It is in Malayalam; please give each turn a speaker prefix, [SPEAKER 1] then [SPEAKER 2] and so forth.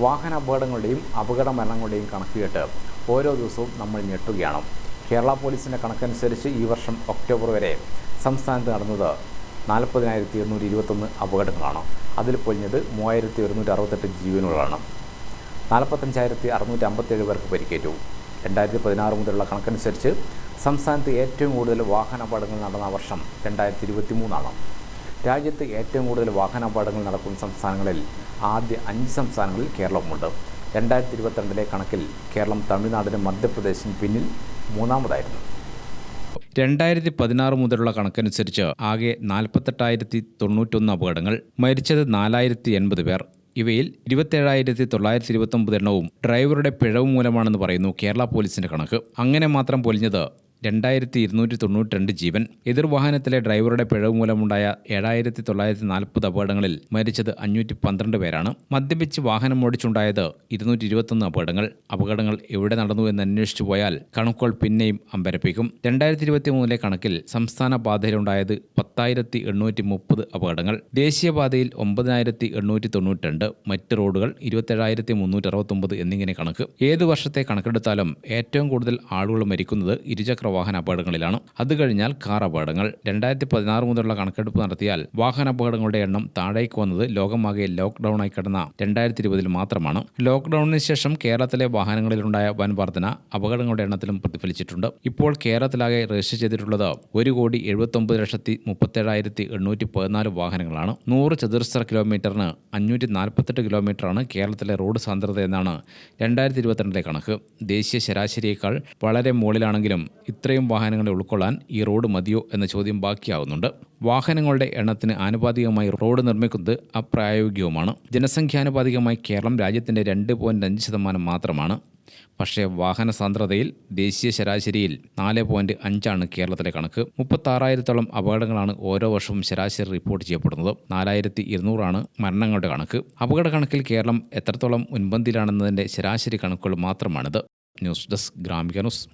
[SPEAKER 1] വാഹനാപകടങ്ങളുടെയും അപകട മരണങ്ങളുടെയും കണക്ക് കേട്ട് ഓരോ ദിവസവും നമ്മൾ ഞെട്ടുകയാണ്. കേരള പോലീസിൻ്റെ കണക്കനുസരിച്ച് ഈ വർഷം ഒക്ടോബർ വരെ സംസ്ഥാനത്ത് നടന്നത് 40,821 അപകടങ്ങളാണ്. അതിൽ പൊലിഞ്ഞത് 3,168 ജീവനുകളാണ്. 45,657 പേർക്ക് പരിക്കേറ്റു. 2016 മുതലുള്ള കണക്കനുസരിച്ച് സംസ്ഥാനത്ത് ഏറ്റവും കൂടുതൽ വാഹനാപകടങ്ങൾ നടന്ന വർഷം 2023 രാജ്യത്ത് ഏറ്റവും കൂടുതൽ വാഹനാപകടങ്ങൾ നടക്കുന്ന സംസ്ഥാനങ്ങളിൽ ആദ്യ 5 സംസ്ഥാനങ്ങളിൽ കേരളമുണ്ട്. 2022 കണക്കിൽ കേരളം തമിഴ്നാടിനും മധ്യപ്രദേശിന് പിന്നിൽ മൂന്നാമതായിരുന്നു.
[SPEAKER 2] 2016 മുതലുള്ള കണക്കനുസരിച്ച് ആകെ 48,091 അപകടങ്ങൾ, മരിച്ചത് 4,080 പേർ. ഇവയിൽ 27,929 എണ്ണവും ഡ്രൈവറുടെ പിഴവ് മൂലമാണെന്ന് പറയുന്നു കേരള പോലീസിന്റെ കണക്ക്. അങ്ങനെ മാത്രം പൊലിഞ്ഞത് 2,292 ജീവൻ. എതിർവാഹനത്തിലെ ഡ്രൈവറുടെ പിഴവ് മൂലമുണ്ടായ 7,940 അപകടങ്ങളിൽ മരിച്ചത് 512 പേരാണ്. മദ്യപിച്ച് വാഹനം ഓടിച്ചുണ്ടായത് 221 അപകടങ്ങൾ. അപകടങ്ങൾ എവിടെ നടന്നു എന്ന് അന്വേഷിച്ചു പോയാൽ കണക്കുകൾ പിന്നെയും അമ്പരപ്പിക്കും. 2023 കണക്കിൽ സംസ്ഥാന പാതയിലുണ്ടായത് 10,830 അപകടങ്ങൾ. ദേശീയപാതയിൽ 9,892, മറ്റ് റോഡുകൾ 27,369 എന്നിങ്ങനെ കണക്ക്. ഏത് വർഷത്തെ കണക്കെടുത്താലും ഏറ്റവും കൂടുതൽ ആളുകൾ മരിക്കുന്നത് ഇരുചക്ര വാഹന അപകടങ്ങളിലാണ്. അത് കഴിഞ്ഞാൽ കാർ അപകടങ്ങൾ. 2016 മുതലുള്ള കണക്കെടുപ്പ് നടത്തിയാൽ വാഹനാപകടങ്ങളുടെ എണ്ണം താഴേക്ക് വന്നത് ലോകമാകെ ലോക്ക്ഡൌണായി കിടന്ന 2020 മാത്രമാണ്. ലോക്ക്ഡൌണിന് ശേഷം കേരളത്തിലെ വാഹനങ്ങളിലുണ്ടായ വൻ വർധന അപകടങ്ങളുടെ എണ്ണത്തിലും പ്രതിഫലിച്ചിട്ടുണ്ട്. ഇപ്പോൾ കേരളത്തിലാകെ രജിസ്റ്റർ ചെയ്തിട്ടുള്ളത് 1,73,37,814 വാഹനങ്ങളാണ്. 100 ചതുരശ്ര കിലോമീറ്ററിന് 548 കിലോമീറ്ററാണ് കേരളത്തിലെ റോഡ് സാന്ദ്രത എന്നാണ് 2022 കണക്ക്. ദേശീയ ശരാശരിയേക്കാൾ വളരെ മുകളിലാണെങ്കിലും ഇത്രയും വാഹനങ്ങളെ ഉൾക്കൊള്ളാൻ ഈ റോഡ് മതിയോ എന്ന ചോദ്യം ബാക്കിയാവുന്നുണ്ട്. വാഹനങ്ങളുടെ എണ്ണത്തിന് ആനുപാതികമായി റോഡ് നിർമ്മിക്കുന്നത് അപ്രായോഗികവുമാണ്. ജനസംഖ്യാനുപാതികമായി കേരളം രാജ്യത്തിൻ്റെ 2.5% മാത്രമാണ്. പക്ഷേ വാഹന സാന്ദ്രതയിൽ ദേശീയ ശരാശരിയിൽ 4.5 കേരളത്തിലെ കണക്ക്. 36,000-ഓളം അപകടങ്ങളാണ് ഓരോ വർഷവും ശരാശരി റിപ്പോർട്ട് ചെയ്യപ്പെടുന്നത്. 4,200 മരണങ്ങളുടെ കണക്ക്. അപകട കണക്കിൽ കേരളം എത്രത്തോളം മുൻപന്തിയിലാണെന്നതിൻ്റെ ശരാശരി കണക്കുകൾ മാത്രമാണിത്. News desk Gramika news.